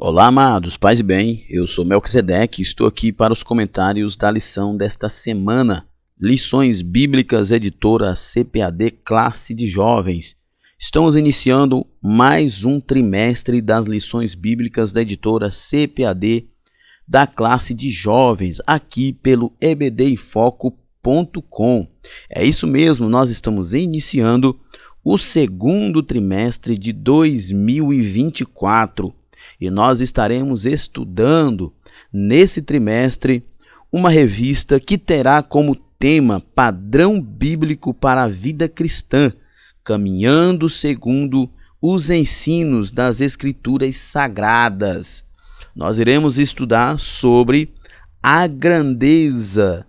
Olá, amados, paz e bem, eu sou Melquisedeque e estou aqui para os comentários da lição desta semana. Lições Bíblicas, editora CPAD Classe de Jovens. Estamos iniciando mais um trimestre das lições bíblicas da editora CPAD da Classe de Jovens, aqui pelo ebdinfoco.com. É isso mesmo, nós estamos iniciando o segundo trimestre de 2024. E nós estaremos estudando nesse trimestre uma revista que terá como tema Padrão Bíblico para a Vida Cristã, caminhando segundo os ensinos das Escrituras Sagradas. Nós iremos estudar sobre a grandeza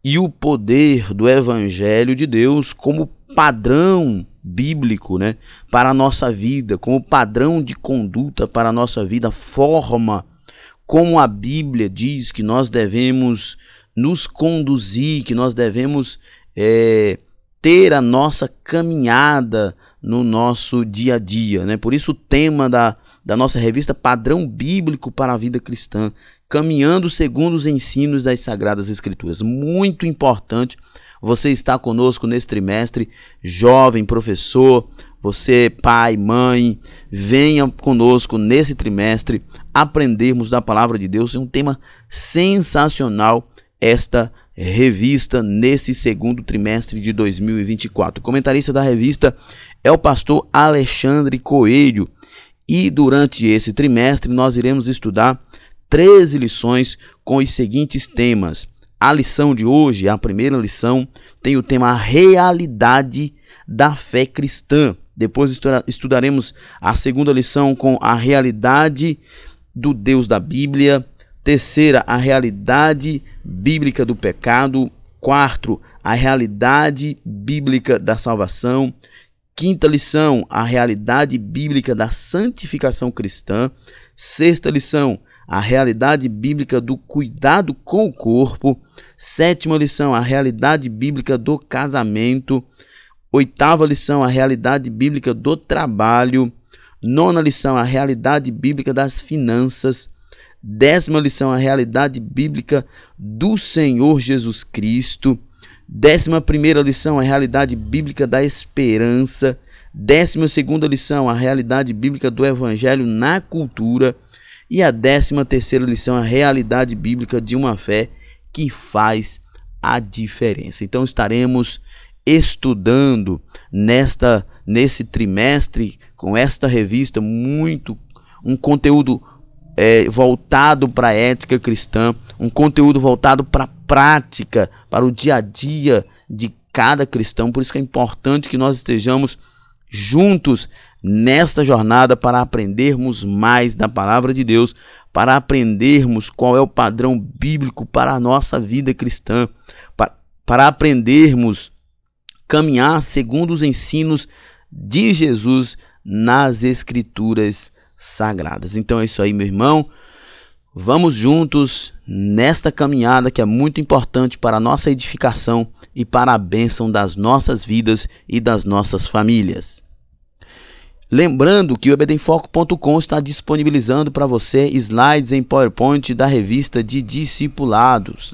e o poder do Evangelho de Deus como padrão bíblico, para a nossa vida, como padrão de conduta para a nossa vida, forma como a Bíblia diz que nós devemos nos conduzir, que nós devemos ter a nossa caminhada no nosso dia a dia. Por isso o tema da nossa revista Padrão Bíblico para a Vida Cristã, caminhando segundo os ensinos das Sagradas Escrituras. Muito importante você está conosco nesse trimestre, jovem, professor, você, pai, mãe, venha conosco nesse trimestre aprendermos da Palavra de Deus. É um tema sensacional esta revista nesse segundo trimestre de 2024. O comentarista da revista é o pastor Alexandre Coelho e durante esse trimestre nós iremos estudar 13 lições com os seguintes temas. A lição de hoje, a primeira lição, tem o tema realidade da fé cristã. Depois estudaremos a segunda lição com a realidade do Deus da Bíblia. Terceira, a realidade bíblica do pecado. Quarto, a realidade bíblica da salvação. Quinta lição, a realidade bíblica da santificação cristã. Sexta lição, a realidade bíblica do cuidado com o corpo. Sétima lição, a realidade bíblica do casamento. Oitava lição, a realidade bíblica do trabalho. Nona lição, a realidade bíblica das finanças. Décima lição, a realidade bíblica do Senhor Jesus Cristo. 11ª lição, a realidade bíblica da esperança. 12ª lição, a realidade bíblica do evangelho na cultura. E a 13ª lição, a realidade bíblica de uma fé que faz a diferença. Então estaremos estudando nesse trimestre com esta revista um conteúdo voltado para a ética cristã, um conteúdo voltado para a prática, para o dia a dia de cada cristão. Por isso que é importante que nós estejamos juntos nesta jornada para aprendermos mais da palavra de Deus, para aprendermos qual é o padrão bíblico para a nossa vida cristã, para aprendermos caminhar segundo os ensinos de Jesus nas Escrituras Sagradas. Então é isso aí, meu irmão. Vamos juntos nesta caminhada que é muito importante para a nossa edificação e para a bênção das nossas vidas e das nossas famílias. Lembrando que o ebdinfoco.com está disponibilizando para você slides em PowerPoint da revista de discipulados,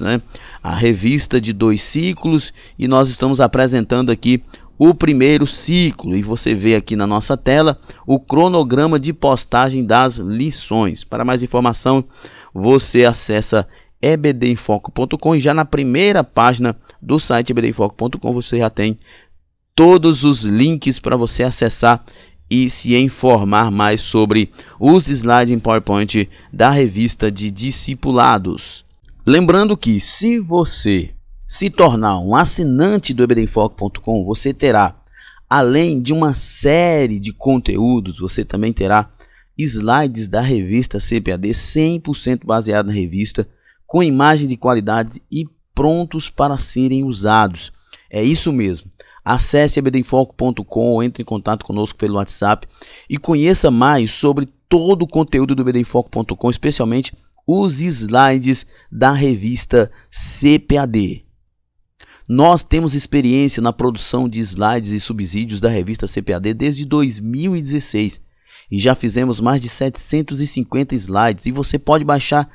A revista de 2 ciclos, e nós estamos apresentando aqui o primeiro ciclo, e você vê aqui na nossa tela o cronograma de postagem das lições. Para mais informação, você acessa ebdinfoco.com e já na primeira página do site ebdinfoco.com você já tem todos os links para você acessar e se informar mais sobre os slides em PowerPoint da revista de discipulados. Lembrando que se você se tornar um assinante do ebdinfoco.com, você terá, além de uma série de conteúdos, você também terá slides da revista CPAD 100% baseado na revista, com imagens de qualidade e prontos para serem usados. É isso mesmo. Acesse ebdinfoco.com, entre em contato conosco pelo WhatsApp e conheça mais sobre todo o conteúdo do ebdinfoco.com, especialmente os slides da revista CPAD. Nós temos experiência na produção de slides e subsídios da revista CPAD desde 2016 e já fizemos mais de 750 slides e você pode baixar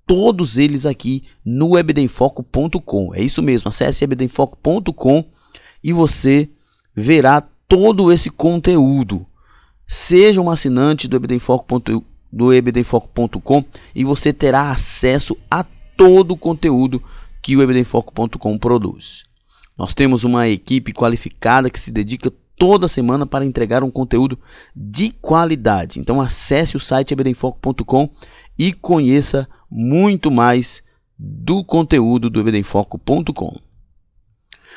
todos eles aqui no ebdenfoco.com. É isso mesmo, acesse ebdenfoco.com e você verá todo esse conteúdo. Seja um assinante do ebdenfoco.com e você terá acesso a todo o conteúdo que o ebdenfoco.com produz. Nós temos uma equipe qualificada que se dedica toda semana para entregar um conteúdo de qualidade. Então acesse o site ebdenfoco.com e conheça muito mais do conteúdo do ebdenfoco.com.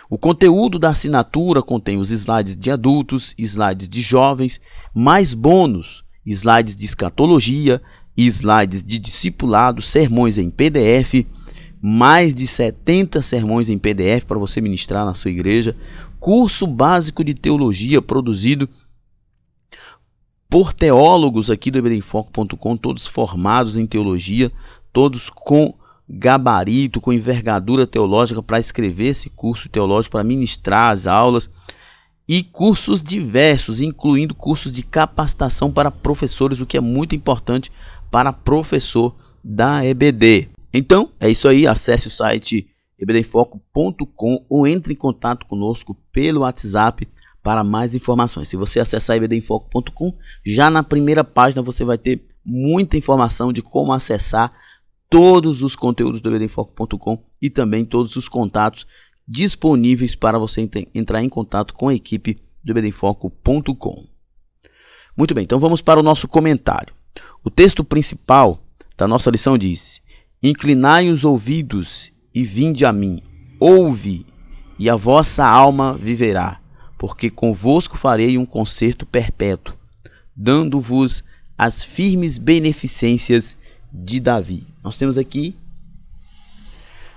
O conteúdo da assinatura contém os slides de adultos, slides de jovens, mais bônus, slides de escatologia, slides de discipulado, sermões em PDF, mais de 70 sermões em PDF para você ministrar na sua igreja, curso básico de teologia produzido por teólogos aqui do ebdenfoco.com, todos formados em teologia, todos com gabarito, com envergadura teológica para escrever esse curso teológico, para ministrar as aulas, e cursos diversos, incluindo cursos de capacitação para professores, o que é muito importante para professor da EBD. Então, é isso aí, acesse o site ebdenfoco.com ou entre em contato conosco pelo WhatsApp para mais informações. Se você acessar ebdenfoco.com, já na primeira página você vai ter muita informação de como acessar todos os conteúdos do ebdenfoco.com e também todos os contatos disponíveis para você entrar em contato com a equipe do ebdenfoco.com. Muito bem, então vamos para o nosso comentário. O texto principal da nossa lição diz: inclinai os ouvidos e vinde a mim, ouve, e a vossa alma viverá, porque convosco farei um concerto perpétuo, dando-vos as firmes beneficências de Davi. Nós temos aqui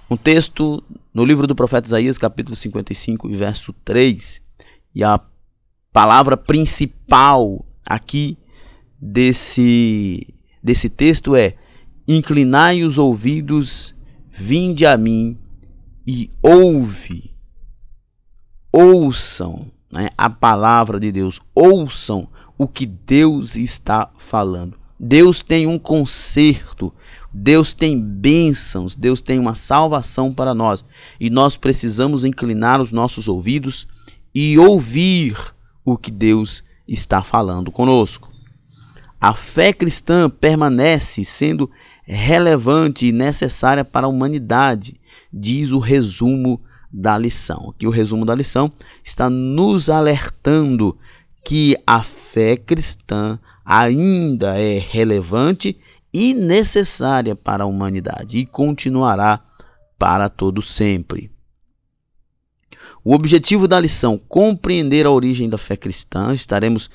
um texto no livro do profeta Isaías, capítulo 55, verso 3, e a palavra principal aqui desse texto é: inclinai os ouvidos, vinde a mim e ouçam, né, a palavra de Deus, ouçam o que Deus está falando. Deus tem um conserto, Deus tem bênçãos, Deus tem uma salvação para nós e nós precisamos inclinar os nossos ouvidos e ouvir o que Deus está falando conosco. A fé cristã permanece sendo relevante e necessária para a humanidade, diz o resumo da lição. Aqui o resumo da lição está nos alertando que a fé cristã ainda é relevante e necessária para a humanidade e continuará para todo sempre. O objetivo da lição: compreender a origem da fé cristã. Estaremos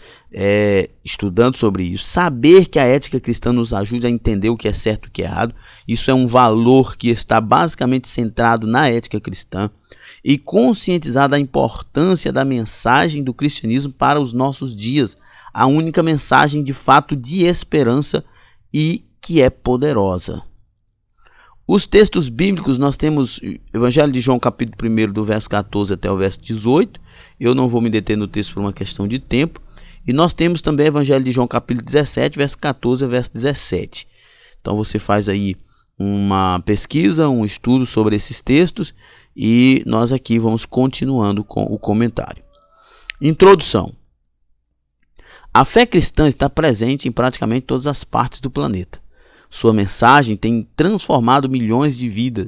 estudando sobre isso. Saber que a ética cristã nos ajuda a entender o que é certo e o que é errado. Isso é um valor que está basicamente centrado na ética cristã. E conscientizar da importância da mensagem do cristianismo para os nossos dias. A única mensagem de fato de esperança e que é poderosa. Os textos bíblicos, nós temos Evangelho de João, capítulo 1, do verso 14 até o verso 18. Eu não vou me deter no texto por uma questão de tempo. E nós temos também Evangelho de João, capítulo 17, verso 14 a verso 17. Então você faz aí uma pesquisa, um estudo sobre esses textos e nós aqui vamos continuando com o comentário. Introdução. A fé cristã está presente em praticamente todas as partes do planeta. Sua mensagem tem transformado milhões de vidas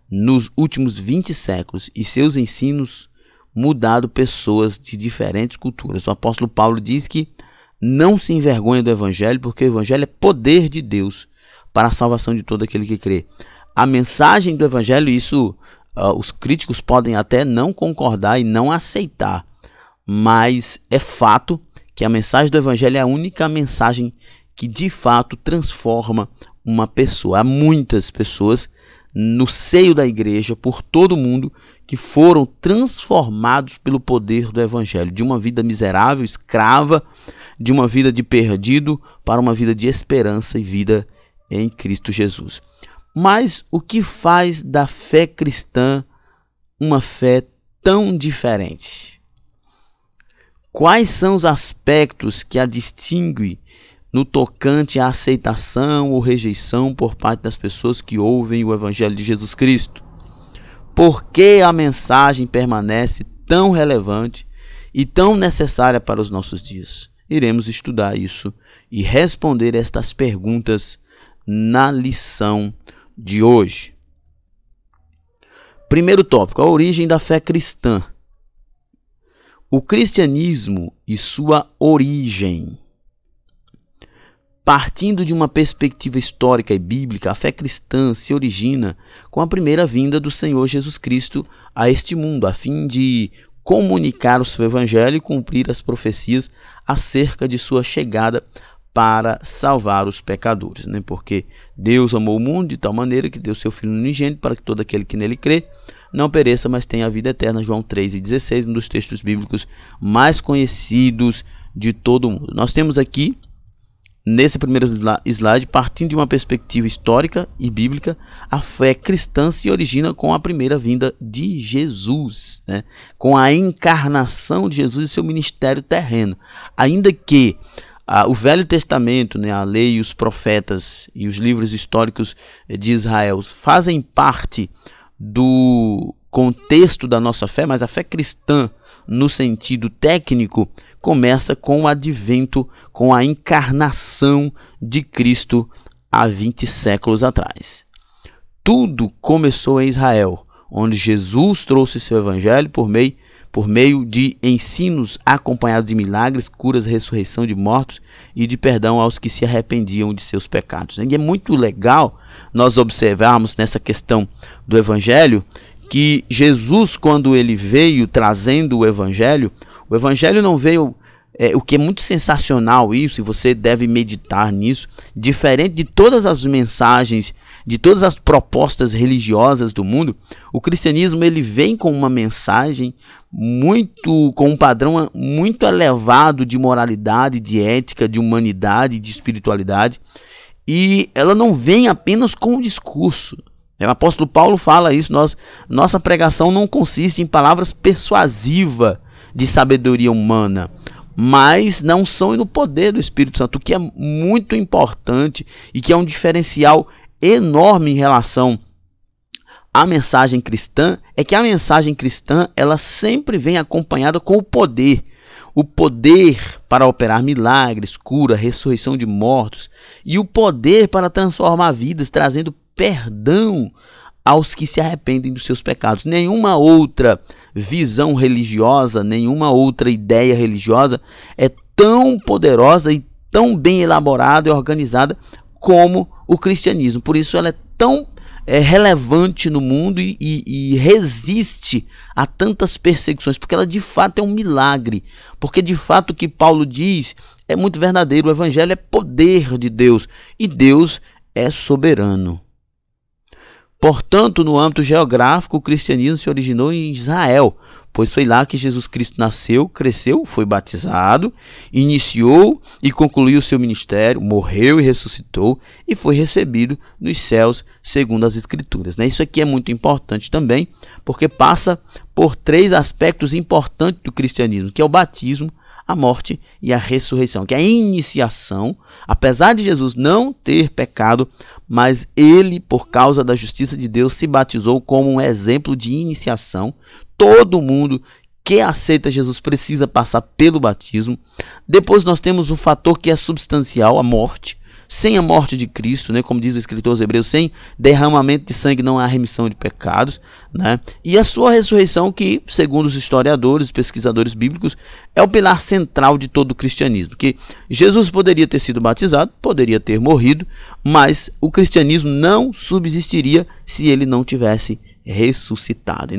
nos últimos 20 séculos e seus ensinos mudado pessoas de diferentes culturas. O apóstolo Paulo diz que não se envergonha do evangelho, porque o evangelho é poder de Deus para a salvação de todo aquele que crê. A mensagem do evangelho, isso os críticos podem até não concordar e não aceitar, mas é fato que a mensagem do evangelho é a única mensagem que de fato transforma uma pessoa. Há muitas pessoas no seio da igreja, por todo o mundo, que foram transformados pelo poder do evangelho, de uma vida miserável, escrava, de uma vida de perdido, para uma vida de esperança e vida em Cristo Jesus. Mas o que faz da fé cristã uma fé tão diferente? Quais são os aspectos que a distinguem no tocante à aceitação ou rejeição por parte das pessoas que ouvem o Evangelho de Jesus Cristo? Por que a mensagem permanece tão relevante e tão necessária para os nossos dias? Iremos estudar isso e responder estas perguntas na lição de hoje. Primeiro tópico, a origem da fé cristã. O cristianismo e sua origem. Partindo de uma perspectiva histórica e bíblica, a fé cristã se origina com a primeira vinda do Senhor Jesus Cristo a este mundo, a fim de comunicar o seu evangelho e cumprir as profecias acerca de sua chegada para salvar os pecadores, né? Porque Deus amou o mundo de tal maneira que deu seu Filho unigênito para que todo aquele que nele crê não pereça, mas tenha a vida eterna. João 3,16, um dos textos bíblicos mais conhecidos de todo o mundo. Nós temos aqui, nesse primeiro slide, partindo de uma perspectiva histórica e bíblica, a fé cristã se origina com a primeira vinda de Jesus, né? Com a encarnação de Jesus e seu ministério terreno. Ainda que o Velho Testamento, né, a lei, os profetas e os livros históricos de Israel fazem parte do contexto da nossa fé, mas a fé cristã, no sentido técnico, começa com o advento, com a encarnação de Cristo há 20 séculos atrás. Tudo começou em Israel, onde Jesus trouxe seu evangelho por meio de ensinos acompanhados de milagres, curas, ressurreição de mortos e de perdão aos que se arrependiam de seus pecados. E é muito legal nós observarmos nessa questão do evangelho que Jesus, quando ele veio trazendo o evangelho não veio, o que é muito sensacional isso, e você deve meditar nisso, diferente de todas as mensagens, de todas as propostas religiosas do mundo, o cristianismo ele vem com uma mensagem com um padrão muito elevado de moralidade, de ética, de humanidade, de espiritualidade, e ela não vem apenas com o discurso. O apóstolo Paulo fala isso, nossa pregação não consiste em palavras persuasivas de sabedoria humana, mas na unção e no poder do Espírito Santo, o que é muito importante e que é um diferencial enorme em relação à mensagem cristã, é que a mensagem cristã ela sempre vem acompanhada com o poder para operar milagres, cura, ressurreição de mortos, e o poder para transformar vidas, trazendo perdão aos que se arrependem dos seus pecados. Nenhuma outra visão religiosa, nenhuma outra ideia religiosa é tão poderosa e tão bem elaborada e organizada como o cristianismo. Por isso ela é tão relevante no mundo e resiste a tantas perseguições, porque ela de fato é um milagre, porque de fato o que Paulo diz é muito verdadeiro. O evangelho é poder de Deus e Deus é soberano. Portanto, no âmbito geográfico, o cristianismo se originou em Israel, pois foi lá que Jesus Cristo nasceu, cresceu, foi batizado, iniciou e concluiu seu ministério, morreu e ressuscitou e foi recebido nos céus, segundo as Escrituras. Isso aqui é muito importante também, porque passa por 3 aspectos importantes do cristianismo, que é o batismo, a morte e a ressurreição, que é a iniciação. Apesar de Jesus não ter pecado, mas ele, por causa da justiça de Deus, se batizou como um exemplo de iniciação. Todo mundo que aceita Jesus precisa passar pelo batismo. Depois nós temos um fator que é substancial, a morte. Sem a morte de Cristo, como diz o escritor aos Hebreus, sem derramamento de sangue não há remissão de pecados, E a sua ressurreição, que, segundo os historiadores, pesquisadores bíblicos, é o pilar central de todo o cristianismo. Que Jesus poderia ter sido batizado, poderia ter morrido, mas o cristianismo não subsistiria se ele não tivesse ressuscitado.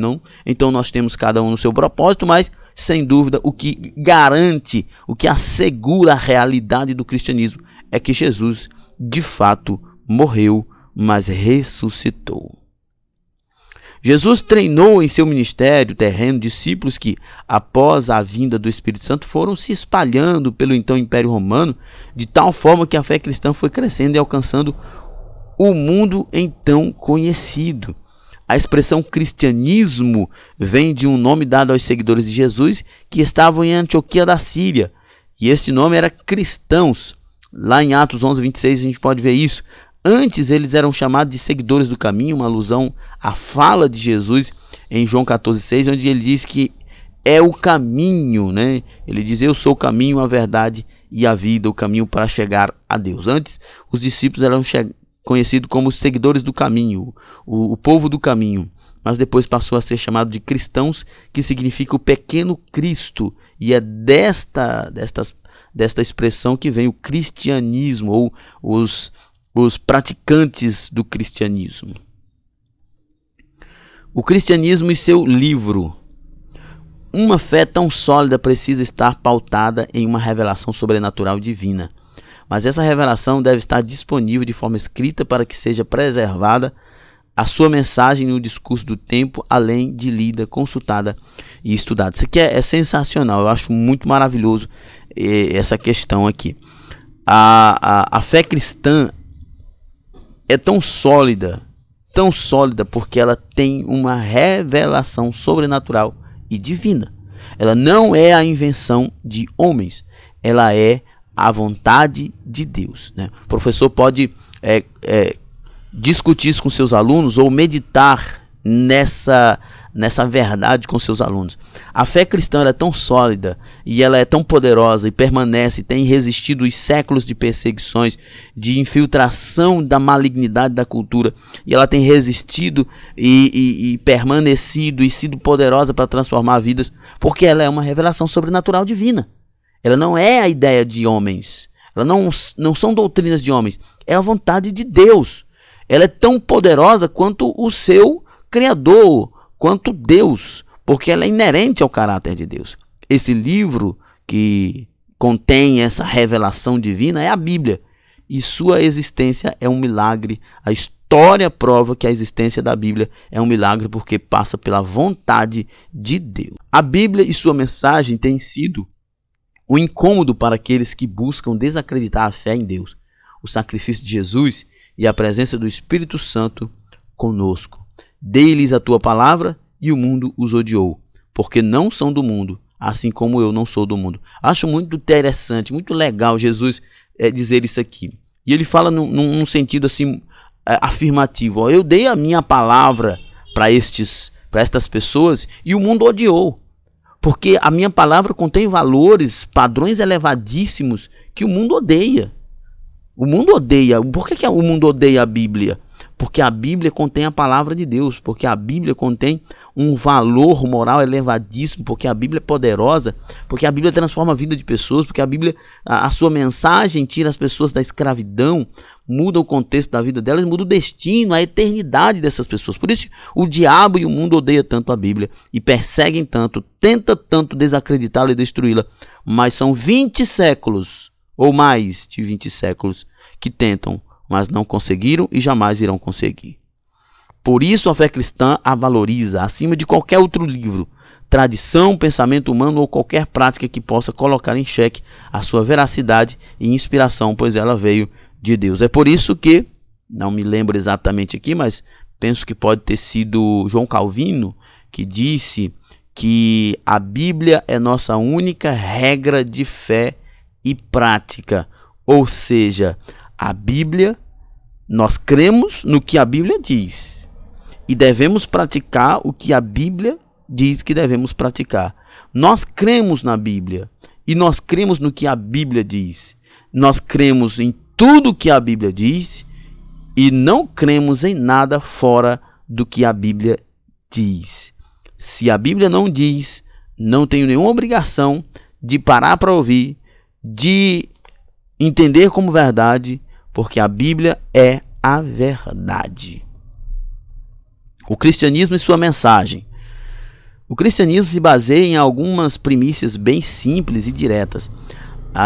Então nós temos cada um no seu propósito, mas sem dúvida o que garante, o que assegura a realidade do cristianismo é que Jesus, de fato, morreu, mas ressuscitou. Jesus treinou em seu ministério terreno discípulos que, após a vinda do Espírito Santo, foram se espalhando pelo então Império Romano, de tal forma que a fé cristã foi crescendo e alcançando o mundo então conhecido. A expressão cristianismo vem de um nome dado aos seguidores de Jesus que estavam em Antioquia da Síria. E esse nome era cristãos. Lá em Atos 11, 26 a gente pode ver isso. Antes eles eram chamados de seguidores do caminho, uma alusão à fala de Jesus em João 14,6, onde ele diz que é o caminho, né? Ele diz: eu sou o caminho, a verdade e a vida, o caminho para chegar a Deus. Antes, os discípulos eram conhecidos como os seguidores do caminho, o povo do caminho, mas depois passou a ser chamado de cristãos, que significa o pequeno Cristo, e é desta expressão que vem o cristianismo, ou os praticantes do cristianismo. O cristianismo e seu livro. Uma fé tão sólida precisa estar pautada em uma revelação sobrenatural divina. Mas essa revelação deve estar disponível de forma escrita para que seja preservada a sua mensagem no discurso do tempo, além de lida, consultada e estudada. Isso aqui é sensacional, eu acho muito maravilhoso essa questão aqui. A fé cristã é tão sólida porque ela tem uma revelação sobrenatural e divina. Ela não é a invenção de homens, ela é a vontade de Deus, né? O professor pode discutir isso com seus alunos ou meditar nessa verdade com seus alunos. A fé cristã é tão sólida e ela é tão poderosa e permanece, tem resistido os séculos de perseguições, de infiltração da malignidade da cultura, e ela tem resistido e permanecido e sido poderosa para transformar vidas, porque ela é uma revelação sobrenatural divina. Ela não é a ideia de homens, ela não são doutrinas de homens, é a vontade de Deus. Ela é tão poderosa quanto o seu Criador, quanto Deus, porque ela é inerente ao caráter de Deus. Esse livro que contém essa revelação divina é a Bíblia, e sua existência é um milagre. A história prova que a existência da Bíblia é um milagre porque passa pela vontade de Deus. A Bíblia e sua mensagem têm sido um incômodo para aqueles que buscam desacreditar a fé em Deus, o sacrifício de Jesus e a presença do Espírito Santo conosco. Dei-lhes a tua palavra e o mundo os odiou, porque não são do mundo, assim como eu não sou do mundo. Acho muito interessante, muito legal Jesus dizer isso aqui. E ele fala num sentido assim afirmativo. Eu dei a minha palavra para estas pessoas e o mundo odiou. Porque a minha palavra contém valores, padrões elevadíssimos que o mundo odeia. O mundo odeia. Por que o mundo odeia a Bíblia? Porque a Bíblia contém a palavra de Deus, porque a Bíblia contém um valor moral elevadíssimo, porque a Bíblia é poderosa, porque a Bíblia transforma a vida de pessoas, porque a Bíblia, a sua mensagem tira as pessoas da escravidão, muda o contexto da vida delas, muda o destino, a eternidade dessas pessoas. Por isso o diabo e o mundo odeiam tanto a Bíblia e perseguem tanto, tenta tanto desacreditá-la e destruí-la, mas são 20 séculos ou mais de 20 séculos que tentam, mas não conseguiram e jamais irão conseguir. Por isso a fé cristã a valoriza acima de qualquer outro livro, tradição, pensamento humano ou qualquer prática que possa colocar em xeque a sua veracidade e inspiração, pois ela veio de Deus. É por isso que, não me lembro exatamente aqui, mas penso que pode ter sido João Calvino que disse que a Bíblia é nossa única regra de fé e prática, ou seja, a Bíblia, nós cremos no que a Bíblia diz e devemos praticar o que a Bíblia diz que devemos praticar. Nós cremos na Bíblia e nós cremos no que a Bíblia diz. Nós cremos em tudo o que a Bíblia diz e não cremos em nada fora do que a Bíblia diz. Se a Bíblia não diz, não tenho nenhuma obrigação de parar para ouvir, de entender como verdade, porque a Bíblia é a verdade. O cristianismo e sua mensagem. O cristianismo se baseia em algumas primícias bem simples e diretas.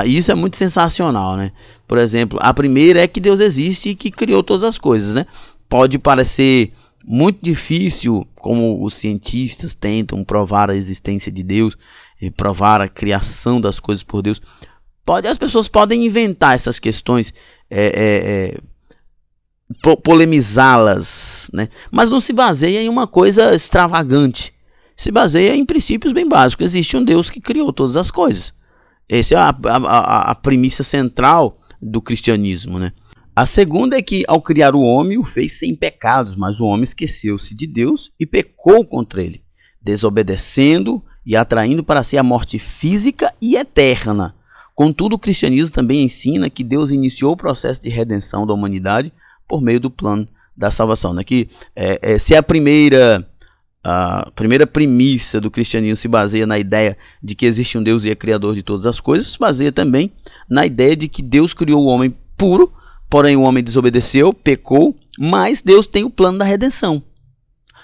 Isso é muito sensacional, né? Por exemplo, a primeira é que Deus existe e que criou todas as coisas, né? Pode parecer muito difícil, como os cientistas tentam provar a existência de Deus e provar a criação das coisas por Deus. As pessoas podem inventar essas questões polemizá-las, né? Mas não se baseia em uma coisa extravagante. Se baseia em princípios bem básicos. Existe um Deus que criou todas as coisas. Essa é a premissa central do cristianismo, né? A segunda é que, ao criar o homem, o fez sem pecados, mas o homem esqueceu-se de Deus e pecou contra ele, desobedecendo e atraindo para si a morte física e eterna. Contudo, o cristianismo também ensina que Deus iniciou o processo de redenção da humanidade por meio do plano da salvação. Né? Que, se a primeira premissa do cristianismo se baseia na ideia de que existe um Deus e é criador de todas as coisas, se baseia também na ideia de que Deus criou o homem puro, porém o homem desobedeceu, pecou, mas Deus tem o plano da redenção.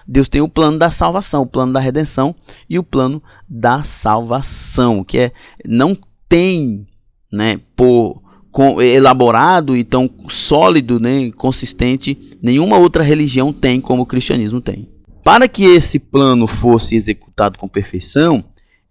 Deus tem o plano da salvação, o plano da redenção e o plano da salvação, que não tem, né, elaborado e tão sólido, né, consistente, nenhuma outra religião tem como o cristianismo tem. Para que esse plano fosse executado com perfeição,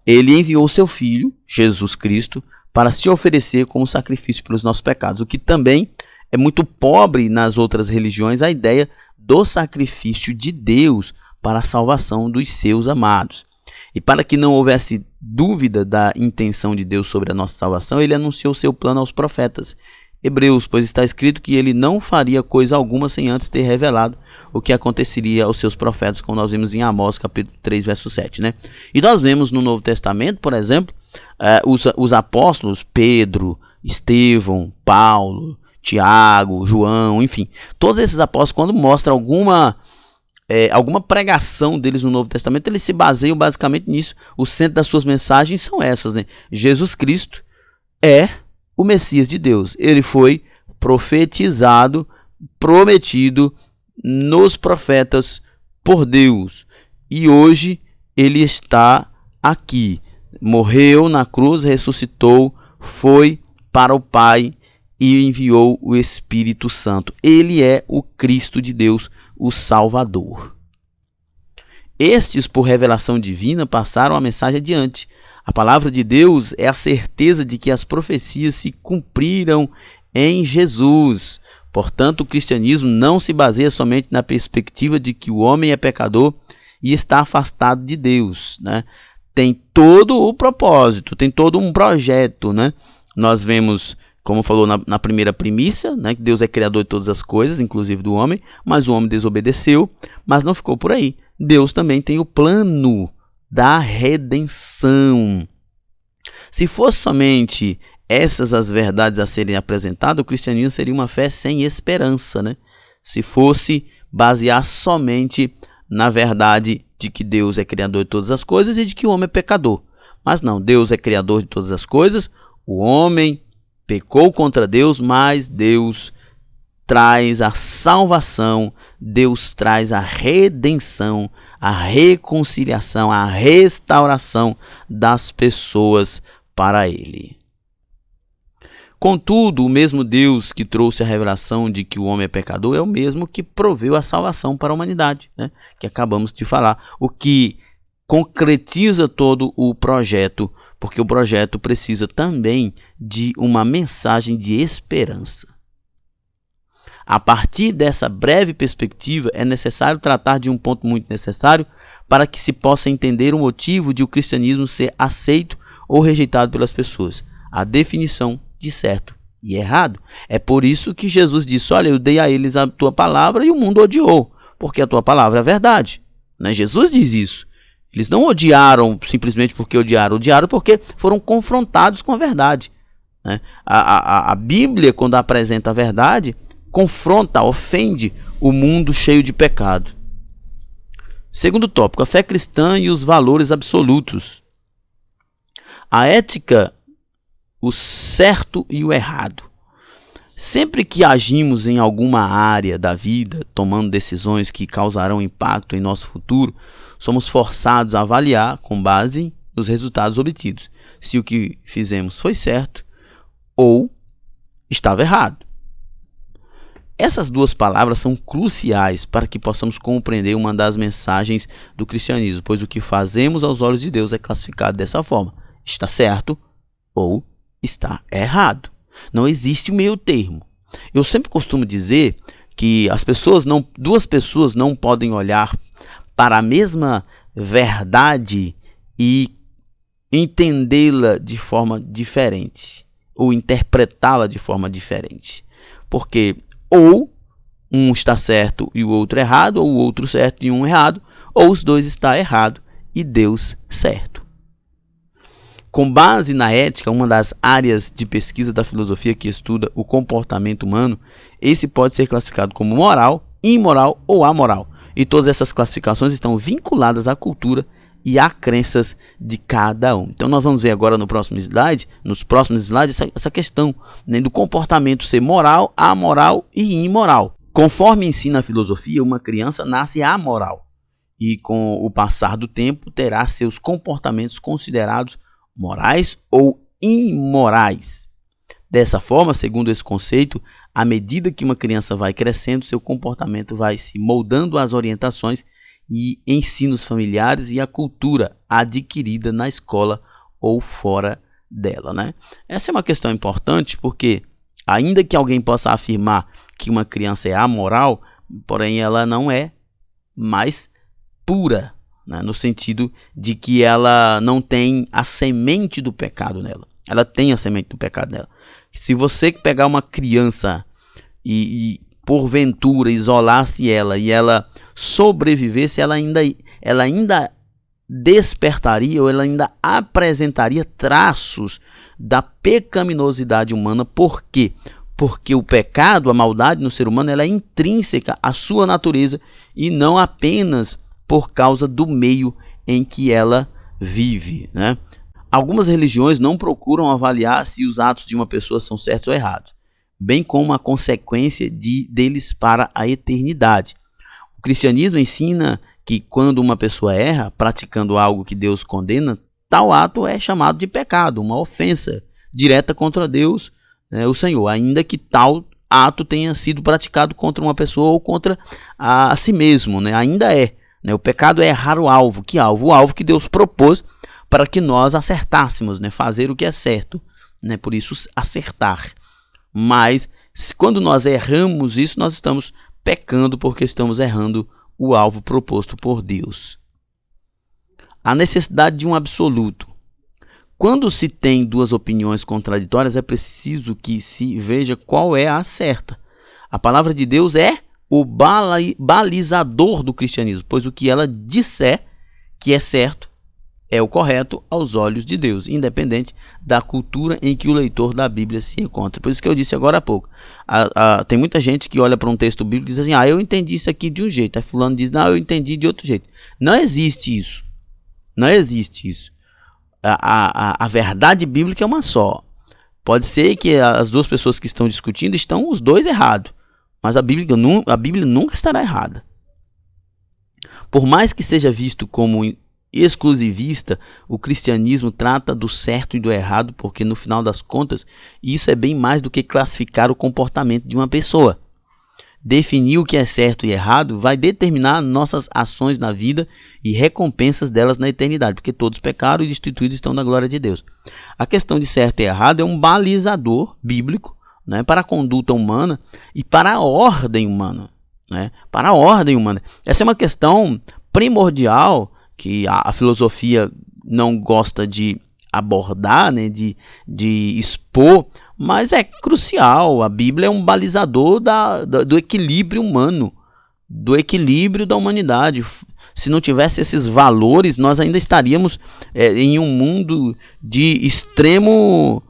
ele enviou seu Filho, Jesus Cristo, para se oferecer como sacrifício pelos nossos pecados, o que também é muito pobre nas outras religiões a ideia do sacrifício de Deus para a salvação dos seus amados. E para que não houvesse dúvida da intenção de Deus sobre a nossa salvação, ele anunciou seu plano aos profetas hebreus, pois está escrito que ele não faria coisa alguma sem antes ter revelado o que aconteceria aos seus profetas, como nós vimos em Amós, capítulo 3, verso 7. Né? E nós vemos no Novo Testamento, por exemplo, os apóstolos Pedro, Estevão, Paulo, Tiago, João, enfim, todos esses apóstolos, quando mostram alguma pregação deles no Novo Testamento, eles se baseiam basicamente nisso. O centro das suas mensagens são essas, né? Jesus Cristo é o Messias de Deus. Ele foi profetizado, prometido nos profetas por Deus. E hoje ele está aqui. Morreu na cruz, ressuscitou, foi para o Pai e enviou o Espírito Santo. Ele é o Cristo de Deus, o Salvador. Estes, por revelação divina, passaram a mensagem adiante. A palavra de Deus é a certeza de que as profecias se cumpriram em Jesus. Portanto, o cristianismo não se baseia somente na perspectiva de que o homem é pecador e está afastado de Deus, né? Tem todo o propósito, tem todo um projeto, né? Nós vemos, como falou na primeira premissa, né, que Deus é criador de todas as coisas, inclusive do homem, mas o homem desobedeceu, mas não ficou por aí. Deus também tem o plano da redenção. Se fosse somente essas as verdades a serem apresentadas, o cristianismo seria uma fé sem esperança, né? Se fosse basear somente na verdade de que Deus é criador de todas as coisas e de que o homem é pecador. Mas não, Deus é criador de todas as coisas, o homem pecou contra Deus, mas Deus traz a salvação, Deus traz a redenção, a reconciliação, a restauração das pessoas para Ele. Contudo, o mesmo Deus que trouxe a revelação de que o homem é pecador é o mesmo que proveu a salvação para a humanidade, né? Que acabamos de falar, o que concretiza todo o projeto, porque o projeto precisa também de uma mensagem de esperança. A partir dessa breve perspectiva, é necessário tratar de um ponto muito necessário para que se possa entender o motivo de o cristianismo ser aceito ou rejeitado pelas pessoas. A definição de certo e errado. É por isso que Jesus disse: olha, eu dei a eles a tua palavra e o mundo odiou, porque a tua palavra é a verdade. Né? Jesus diz isso. Eles não odiaram simplesmente porque odiaram porque foram confrontados com a verdade. Né? A Bíblia, quando apresenta a verdade, confronta, ofende o mundo cheio de pecado. Segundo tópico, a fé cristã e os valores absolutos. A ética, o certo e o errado. Sempre que agimos em alguma área da vida, tomando decisões que causarão impacto em nosso futuro, somos forçados a avaliar com base nos resultados obtidos, se o que fizemos foi certo ou estava errado. Essas duas palavras são cruciais para que possamos compreender uma das mensagens do cristianismo, pois o que fazemos aos olhos de Deus é classificado dessa forma: está certo ou está errado. Não existe meio termo. Eu sempre costumo dizer que duas pessoas não podem olhar para a mesma verdade e entendê-la de forma diferente, ou interpretá-la de forma diferente. Porque ou um está certo e o outro errado, ou o outro certo e um errado, ou os dois está errado e Deus certo. Com base na ética, uma das áreas de pesquisa da filosofia que estuda o comportamento humano, esse pode ser classificado como moral, imoral ou amoral. E todas essas classificações estão vinculadas à cultura e a crenças de cada um. Então nós vamos ver agora nos próximos slides, essa questão, né, do comportamento ser moral, amoral e imoral. Conforme ensina a filosofia, uma criança nasce amoral e com o passar do tempo terá seus comportamentos considerados morais ou imorais. Dessa forma, segundo esse conceito, à medida que uma criança vai crescendo, seu comportamento vai se moldando às orientações e ensinos familiares e à cultura adquirida na escola ou fora dela, né? Essa é uma questão importante porque, ainda que alguém possa afirmar que uma criança é amoral, porém ela não é mais pura, né? No sentido de que ela não tem a semente do pecado nela. Ela tem a semente do pecado nela. Se você pegar uma criança e porventura isolasse ela e ela sobrevivesse, ela ainda despertaria ou ela ainda apresentaria traços da pecaminosidade humana. Por quê? Porque o pecado, a maldade no ser humano, ela é intrínseca à sua natureza e não apenas por causa do meio em que ela vive, né? Algumas religiões não procuram avaliar se os atos de uma pessoa são certos ou errados, bem como a consequência deles para a eternidade. O cristianismo ensina que quando uma pessoa erra, praticando algo que Deus condena, tal ato é chamado de pecado, uma ofensa direta contra Deus, o Senhor, ainda que tal ato tenha sido praticado contra uma pessoa ou contra a si mesmo, né? Ainda é. O pecado é errar o alvo. Que alvo? O alvo que Deus propôs para que nós acertássemos, né? Fazer o que é certo, né? Por isso, acertar. Mas, quando nós erramos isso, nós estamos pecando porque estamos errando o alvo proposto por Deus. A necessidade de um absoluto. Quando se tem duas opiniões contraditórias, é preciso que se veja qual é a certa. A palavra de Deus é o balizador do cristianismo, pois o que ela disser que é certo é o correto aos olhos de Deus, independente da cultura em que o leitor da Bíblia se encontra. Por isso que eu disse agora há pouco. Tem muita gente que olha para um texto bíblico e diz assim, eu entendi isso aqui de um jeito. Aí fulano diz, não, eu entendi de outro jeito. Não existe isso. Não existe isso. A verdade bíblica é uma só. Pode ser que as duas pessoas que estão discutindo estão os dois errados, mas a Bíblia nunca estará errada. Por mais que seja visto como exclusivista, o cristianismo trata do certo e do errado, porque no final das contas, isso é bem mais do que classificar o comportamento de uma pessoa. Definir o que é certo e errado vai determinar nossas ações na vida e recompensas delas na eternidade, porque todos pecaram e destituídos estão da glória de Deus. A questão de certo e errado é um balizador bíblico, né, para a conduta humana e para a ordem humana, né, para a ordem humana. Essa é uma questão primordial que a filosofia não gosta de abordar, né, de expor, mas é crucial. A Bíblia é um balizador do equilíbrio humano, do equilíbrio da humanidade. Se não tivesse esses valores, nós ainda estaríamos em um mundo de extremo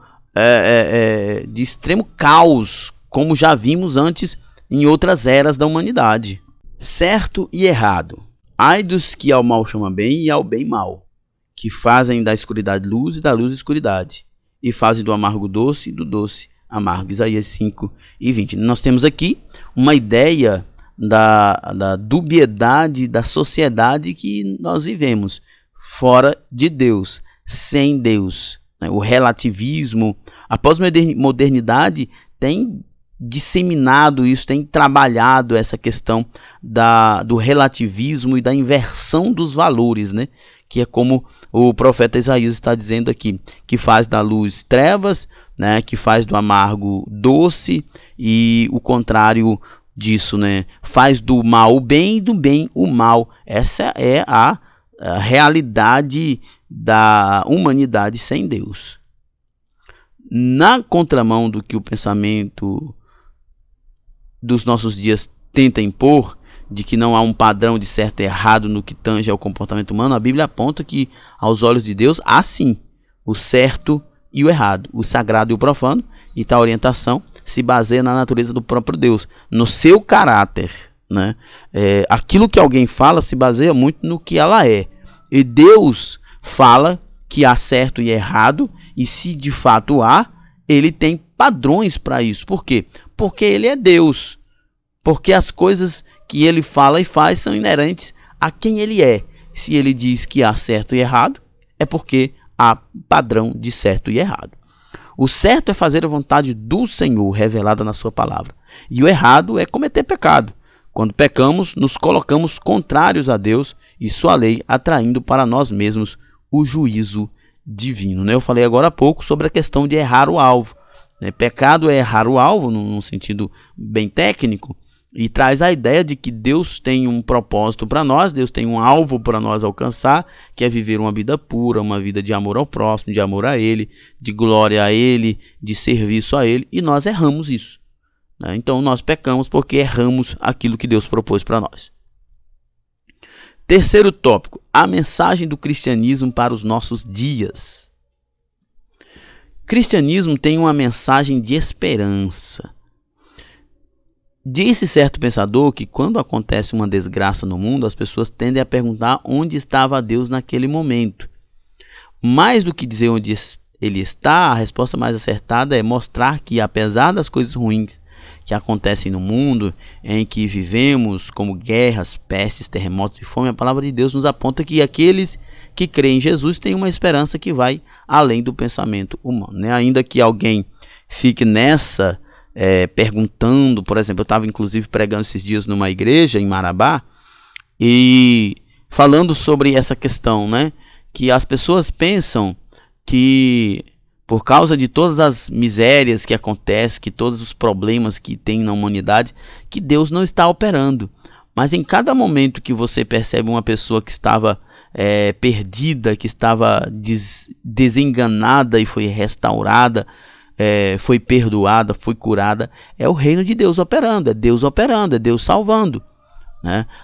caos, como já vimos antes em outras eras da humanidade. Certo e errado. Ai dos que ao mal chamam bem e ao bem mal, que fazem da escuridade luz e da luz escuridade, e fazem do amargo doce e do doce amargo. Isaías 5:20. Nós temos aqui uma ideia da dubiedade da sociedade que nós vivemos, fora de Deus, sem Deus. O relativismo, a pós-modernidade tem disseminado isso, tem trabalhado essa questão do relativismo e da inversão dos valores, né? Que é como o profeta Isaías está dizendo aqui, que faz da luz trevas, né? Que faz do amargo doce, e o contrário disso, né? Faz do mal o bem e do bem o mal. Essa é a realidade da humanidade sem Deus. Na contramão do que o pensamento dos nossos dias tenta impor, de que não há um padrão de certo e errado no que tange ao comportamento humano, a Bíblia aponta que, aos olhos de Deus, há sim o certo e o errado, o sagrado e o profano, e tal orientação se baseia na natureza do próprio Deus, no seu caráter, né? Aquilo que alguém fala se baseia muito no que ela é, e Deus fala que há certo e errado, e se de fato há, ele tem padrões para isso. Por quê? Porque ele é Deus, porque as coisas que ele fala e faz são inerentes a quem ele é. Se ele diz que há certo e errado, é porque há padrão de certo e errado. O certo é fazer a vontade do Senhor revelada na sua palavra. E o errado é cometer pecado. Quando pecamos, nos colocamos contrários a Deus e sua lei, atraindo para nós mesmos o juízo divino. Eu falei agora há pouco sobre a questão de errar o alvo. Pecado é errar o alvo, num sentido bem técnico, e traz a ideia de que Deus tem um propósito para nós, Deus tem um alvo para nós alcançar, que é viver uma vida pura, uma vida de amor ao próximo, de amor a Ele, de glória a Ele, de serviço a Ele, e nós erramos isso. Então nós pecamos porque erramos aquilo que Deus propôs para nós. Terceiro tópico, a mensagem do cristianismo para os nossos dias. Cristianismo tem uma mensagem de esperança. Disse certo pensador que quando acontece uma desgraça no mundo, as pessoas tendem a perguntar onde estava Deus naquele momento. Mais do que dizer onde ele está, a resposta mais acertada é mostrar que, apesar das coisas ruins que acontecem no mundo em que vivemos, como guerras, pestes, terremotos e fome, a palavra de Deus nos aponta que aqueles que creem em Jesus têm uma esperança que vai além do pensamento humano. Ainda que alguém fique nessa perguntando, por exemplo, eu estava inclusive pregando esses dias numa igreja em Marabá e falando sobre essa questão, que as pessoas pensam que por causa de todas as misérias que acontecem, que todos os problemas que tem na humanidade, que Deus não está operando. Mas em cada momento que você percebe uma pessoa que estava perdida, que estava desenganada e foi restaurada, foi perdoada, foi curada, é o reino de Deus operando, é Deus salvando.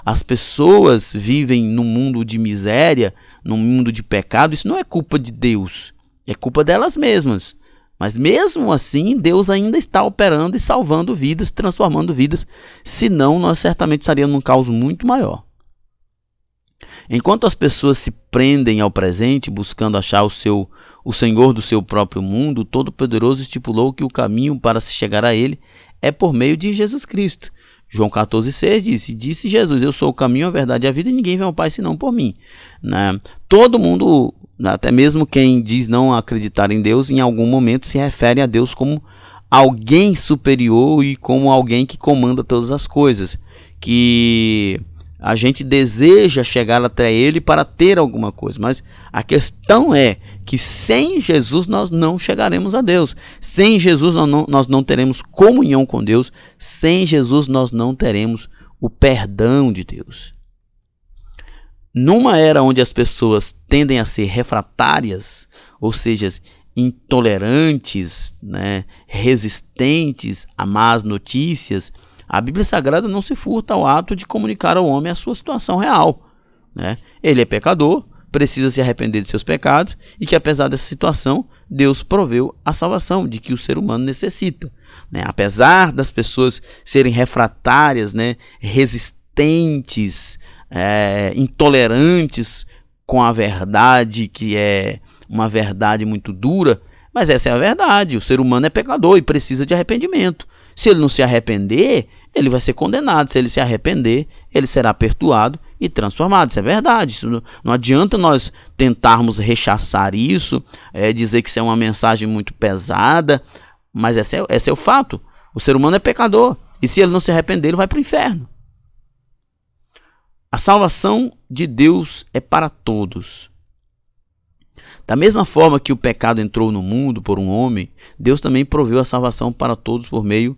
As pessoas vivem num mundo de miséria, num mundo de pecado, isso não é culpa de Deus, é culpa delas mesmas. Mas mesmo assim, Deus ainda está operando e salvando vidas, transformando vidas, senão nós certamente estaríamos num caos muito maior. Enquanto as pessoas se prendem ao presente, buscando achar o Senhor do seu próprio mundo, o Todo-Poderoso estipulou que o caminho para se chegar a Ele é por meio de Jesus Cristo. João 14,6 disse Jesus, eu sou o caminho, a verdade e a vida, e ninguém vem ao Pai senão por mim. Todo mundo, até mesmo quem diz não acreditar em Deus, em algum momento se refere a Deus como alguém superior e como alguém que comanda todas as coisas, que a gente deseja chegar até Ele para ter alguma coisa, mas a questão é que sem Jesus nós não chegaremos a Deus. Sem Jesus nós não teremos comunhão com Deus. Sem Jesus nós não teremos o perdão de Deus. Numa era onde as pessoas tendem a ser refratárias, ou seja, intolerantes, resistentes a más notícias, a Bíblia Sagrada não se furta ao ato de comunicar ao homem a sua situação real. Ele é pecador, precisa se arrepender de seus pecados e que, apesar dessa situação, Deus proveu a salvação de que o ser humano necessita. Apesar das pessoas serem refratárias, resistentes, intolerantes com a verdade, que é uma verdade muito dura, mas essa é a verdade. O ser humano é pecador e precisa de arrependimento. Se ele não se arrepender, ele vai ser condenado. Se ele se arrepender, ele será perdoado e transformado. Isso é verdade. Isso não adianta nós tentarmos rechaçar isso, dizer que isso é uma mensagem muito pesada, mas esse é o fato. O ser humano é pecador e se ele não se arrepender, ele vai para o inferno. A salvação de Deus é para todos. Da mesma forma que o pecado entrou no mundo por um homem, Deus também proveu a salvação para todos por meio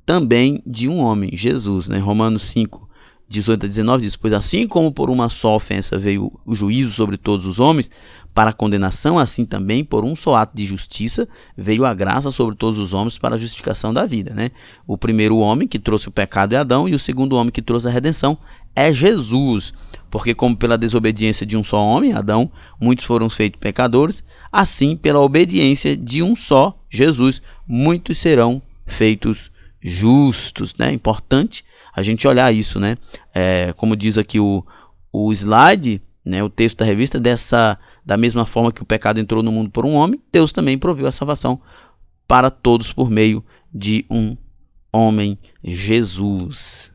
também de um homem, Jesus, né? Romanos 5, 18 a 19 diz: pois assim como por uma só ofensa veio o juízo sobre todos os homens para a condenação, assim também por um só ato de justiça veio a graça sobre todos os homens para a justificação da vida, né? O primeiro homem que trouxe o pecado é Adão, e o segundo homem que trouxe a redenção é Jesus. Porque como pela desobediência de um só homem, Adão, muitos foram feitos pecadores, assim pela obediência de um só, Jesus, muitos serão feitos justos, né? Importante a gente olhar isso, né? Como diz aqui o slide, né? O texto da revista, da mesma forma que o pecado entrou no mundo por um homem, Deus também proveu a salvação para todos por meio de um homem, Jesus.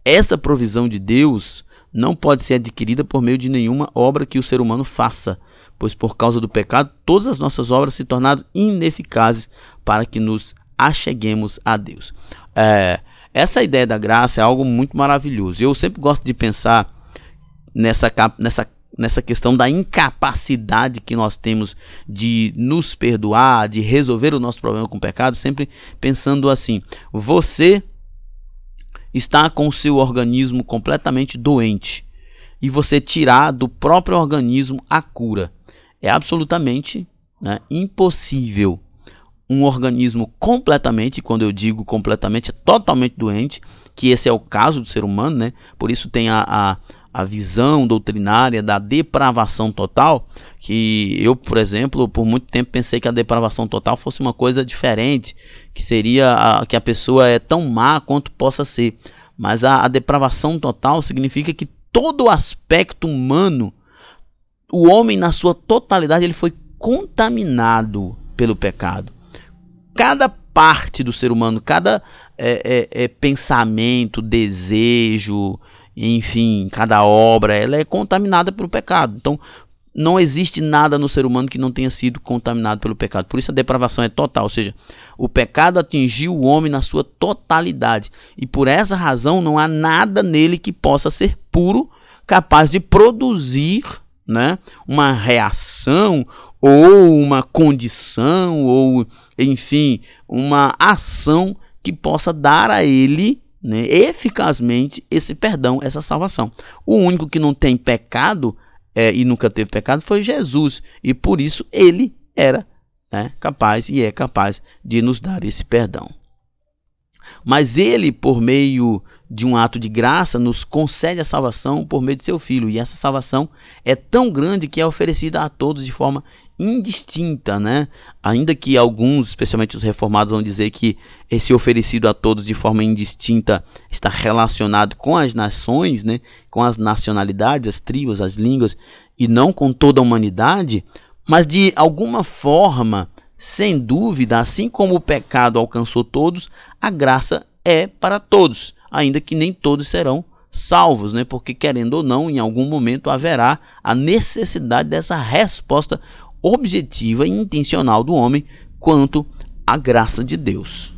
Essa provisão de Deus não pode ser adquirida por meio de nenhuma obra que o ser humano faça, pois por causa do pecado todas as nossas obras se tornaram ineficazes para que nos acheguemos a Deus. Essa ideia da graça é algo muito maravilhoso. Eu sempre gosto de pensar nessa questão da incapacidade que nós temos de nos perdoar, de resolver o nosso problema com o pecado, sempre pensando assim: você está com o seu organismo completamente doente e você tirar do próprio organismo a cura. É absolutamente, né, impossível. Um organismo completamente, quando eu digo completamente, é totalmente doente, que esse é o caso do ser humano, né? Por isso tem a visão doutrinária da depravação total, que eu, por exemplo, por muito tempo pensei que a depravação total fosse uma coisa diferente, que seria que a pessoa é tão má quanto possa ser. Mas a depravação total significa que todo o aspecto humano, o homem na sua totalidade, ele foi contaminado pelo pecado. Cada parte do ser humano, cada pensamento, desejo, enfim, cada obra, ela é contaminada pelo pecado. Então, não existe nada no ser humano que não tenha sido contaminado pelo pecado. Por isso a depravação é total, ou seja, o pecado atingiu o homem na sua totalidade. E por essa razão não há nada nele que possa ser puro, capaz de produzir, né, uma reação ou uma condição ou, enfim, uma ação que possa dar a ele, né, eficazmente esse perdão, essa salvação. O único que não tem pecado e nunca teve pecado foi Jesus, e por isso ele era, né, capaz e é capaz de nos dar esse perdão. Mas ele, por meio de um ato de graça, nos concede a salvação por meio de seu Filho. E essa salvação é tão grande que é oferecida a todos de forma indistinta, né? Ainda que alguns, especialmente os reformados, vão dizer que esse oferecido a todos de forma indistinta está relacionado com as nações, né? Com as nacionalidades, as tribos, as línguas, e não com toda a humanidade. Mas de alguma forma, sem dúvida, assim como o pecado alcançou todos, a graça é para todos, ainda que nem todos serão salvos, né? Porque, querendo ou não, em algum momento haverá a necessidade dessa resposta objetiva e intencional do homem quanto à graça de Deus.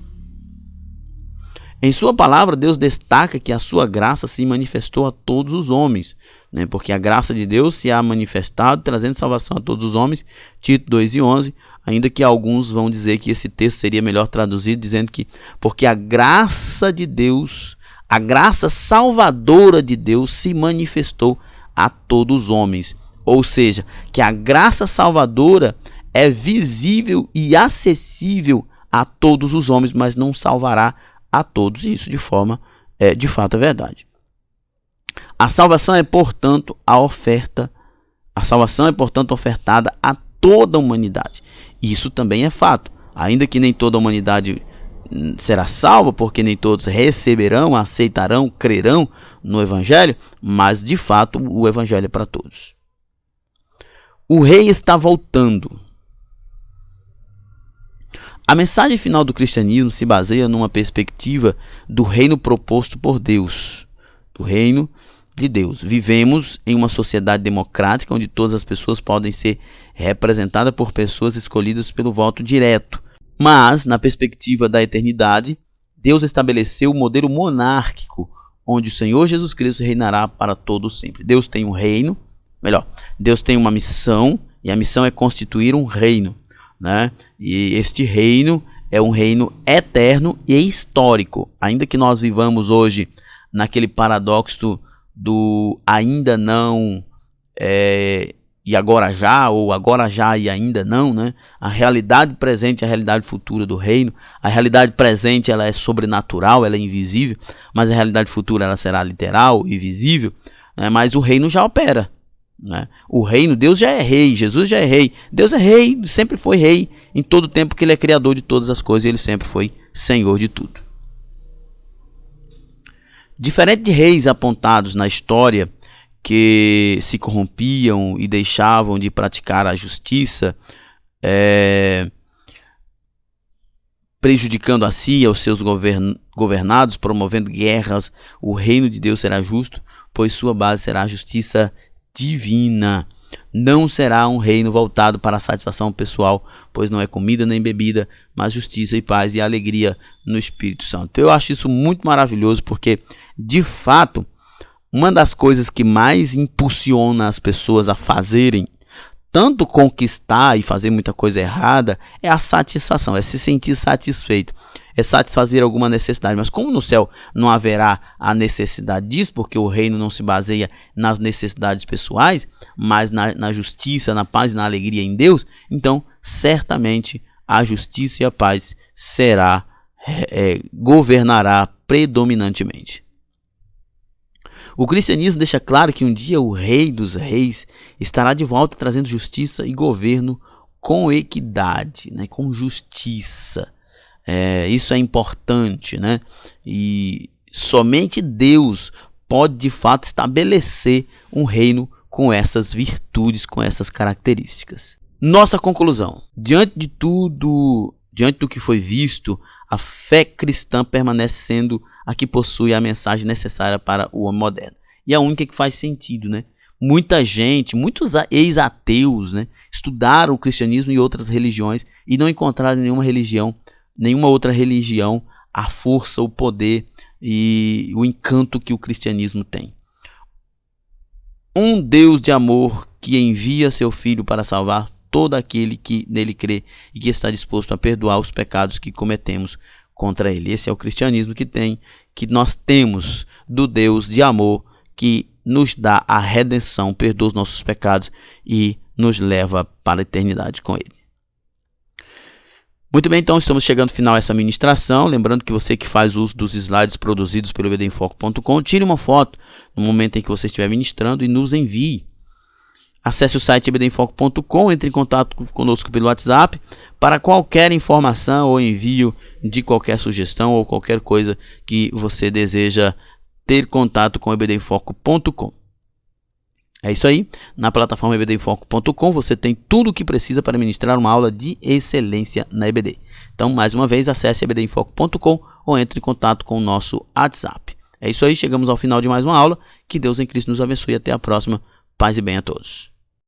Em sua palavra, Deus destaca que a sua graça se manifestou a todos os homens, né? Porque a graça de Deus se há manifestado, trazendo salvação a todos os homens, Tito 2:11, ainda que alguns vão dizer que esse texto seria melhor traduzido, dizendo que porque a graça de Deus, a graça salvadora de Deus se manifestou a todos os homens. Ou seja, que a graça salvadora é visível e acessível a todos os homens, mas não salvará a todos. Isso de fato é verdade. A salvação é, portanto, ofertada a toda a humanidade. Isso também é fato. Ainda que nem toda a humanidade será salva, porque nem todos receberão, aceitarão, crerão no Evangelho, mas de fato o Evangelho é para todos. O rei está voltando. A mensagem final do cristianismo se baseia numa perspectiva do reino proposto por Deus, do reino de Deus. Vivemos em uma sociedade democrática onde todas as pessoas podem ser representadas por pessoas escolhidas pelo voto direto. Mas, na perspectiva da eternidade, Deus estabeleceu o modelo monárquico, onde o Senhor Jesus Cristo reinará para todo sempre. Deus tem um reino, Deus tem uma missão, e a missão é constituir um reino, né? E este reino é um reino eterno e histórico. Ainda que nós vivamos hoje naquele paradoxo do ainda não e agora já, ou agora já e ainda não, né? A realidade presente e a realidade futura do reino. A realidade presente ela é sobrenatural, ela é invisível, mas a realidade futura ela será literal e visível, né? Mas o reino já opera, né? O reino, Deus já é rei, Jesus já é rei, Deus é rei, sempre foi rei em todo o tempo que ele é criador de todas as coisas e ele sempre foi senhor de tudo. Diferente de reis apontados na história que se corrompiam e deixavam de praticar a justiça, prejudicando a si e aos seus governados, promovendo guerras, o reino de Deus será justo, pois sua base será a justiça divina. Não será um reino voltado para a satisfação pessoal, pois não é comida nem bebida, mas justiça e paz e alegria no Espírito Santo. Eu acho isso muito maravilhoso, porque, de fato, uma das coisas que mais impulsiona as pessoas a fazerem, tanto conquistar e fazer muita coisa errada, é a satisfação, é se sentir satisfeito, é satisfazer alguma necessidade. Mas como no céu não haverá a necessidade disso, porque o reino não se baseia nas necessidades pessoais, mas na justiça, na paz e na alegria em Deus, então certamente a justiça e a paz governará predominantemente. O cristianismo deixa claro que um dia o Rei dos Reis estará de volta trazendo justiça e governo com equidade, né? Com justiça. Isso é importante, né? E somente Deus pode de fato estabelecer um reino com essas virtudes, com essas características. Nossa conclusão: diante do que foi visto, a fé cristã permanece sendo a que possui a mensagem necessária para o homem moderno. E a única que faz sentido, né? Muita gente, muitos ex-ateus, né, estudaram o cristianismo e outras religiões e não encontraram nenhuma outra religião a força, o poder e o encanto que o cristianismo tem. Um Deus de amor que envia seu Filho para salvar todo aquele que nele crê e que está disposto a perdoar os pecados que cometemos contra ele. Esse é o cristianismo que nós temos do Deus de amor que nos dá a redenção, perdoa os nossos pecados e nos leva para a eternidade com ele. Muito bem, então estamos chegando ao final dessa ministração. Lembrando que você que faz uso dos slides produzidos pelo ebdemfoco.com, tire uma foto no momento em que você estiver ministrando e nos envie. Acesse o site ebdemfoco.com, entre em contato conosco pelo WhatsApp para qualquer informação ou envio de qualquer sugestão ou qualquer coisa que você deseja ter contato com ebdemfoco.com. É isso aí, na plataforma ebdemfoco.com você tem tudo o que precisa para ministrar uma aula de excelência na EBD. Então, mais uma vez, acesse ebdemfoco.com ou entre em contato com o nosso WhatsApp. É isso aí, chegamos ao final de mais uma aula. Que Deus em Cristo nos abençoe e até a próxima. Paz e bem a todos.